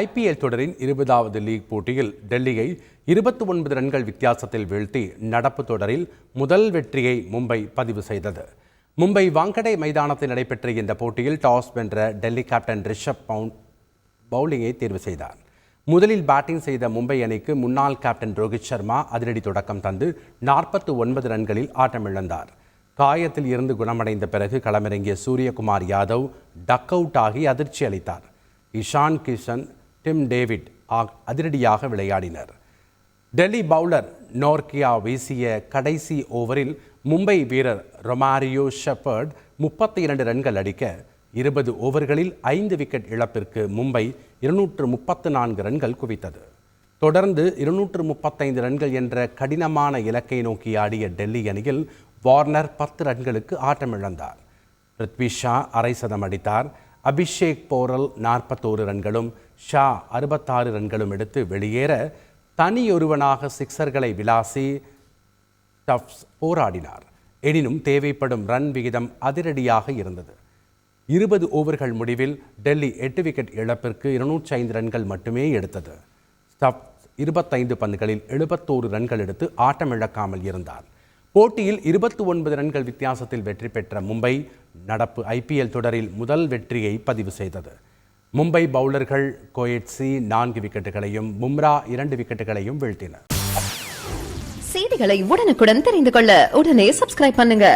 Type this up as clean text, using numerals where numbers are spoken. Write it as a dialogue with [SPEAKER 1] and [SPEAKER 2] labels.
[SPEAKER 1] IPL தொடரின் 20வது league போட்டியில் டெல்லியை 29 ரன்கள் வித்தியாசத்தில் வீழ்த்தி நடப்பு தொடரில் முதல் வெற்றியை மும்பை பதிவு செய்தது. மும்பை வாங்கடே மைதானத்தில் நடைபெற்ற இந்த போட்டியில் டாஸ் வென்ற டெல்லி கேப்டன் ரிஷப் பண்ட் பவுலிங்கை தேர்வு செய்தார். முதலில் பேட்டிங் செய்த மும்பை அணிக்கு முன்னாள் கேப்டன் ரோஹித் சர்மா அதிரடி தொடக்கம் தந்து 49 ரன்களில் ஆட்டமிழந்தார். காயத்தில் இருந்து குணமடைந்த பிறகு களமிறங்கிய சூரியகுமார் யாதவ் டக் அவுட் ஆகி அதிர்ச்சி அளித்தார். இஷான் கிஷன், டிம் டேவிட் அதிரடியாக விளையாடினர். டெல்லி பவுலர் நோர்கியா வீசிய கடைசி ஓவரில் மும்பை வீரர் ரொமாரியோ ஷெப்பர்ட் 32 ரன்கள் அடிக்க 20 ஓவர்களில் 5 விக்கெட் இழப்பிற்கு மும்பை 234 ரன்கள் குவித்தது. தொடர்ந்து 235 ரன்கள் என்ற கடினமான இலக்கை நோக்கி ஆடிய டெல்லி அணியில் வார்னர் 10 ரன்களுக்கு ஆட்டமிழந்தார். பிருத்வி ஷா அரை சதம் அடித்தார். அபிஷேக் போரல் 41 ரன்களும் ஷா 66 ரன்களும் எடுத்து வெளியேற தனியொருவனாக சிக்சர்களை விளாசி ஸ்டப்ஸ் போராடினார். எனினும் தேவைப்படும் ரன் விகிதம் அதிரடியாக இருந்தது. 20 ஓவர்கள் முடிவில் டெல்லி 8 விக்கெட் இழப்பிற்கு 205 ரன்கள் மட்டுமே எடுத்தது. ஸ்டப்ஸ் 25 பந்துகளில் 71 ரன்கள் எடுத்து ஆட்டமிழக்காமல் இருந்தார். போட்டியில் 29 ரன்கள் வித்தியாசத்தில் வெற்றி பெற்ற மும்பை நடப்பு IPL தொடரில் முதல் வெற்றியை பதிவு செய்தது. மும்பை பவுலர்கள் கோயட்ஸி 4 விக்கெட்டுகளையும் பும்ரா 2 விக்கெட்டுகளையும் வீழ்த்தினர்.
[SPEAKER 2] செய்திகளை உடனுக்குடன் தெரிந்து கொள்ள உடனே சப்ஸ்கிரைப் பண்ணுங்க.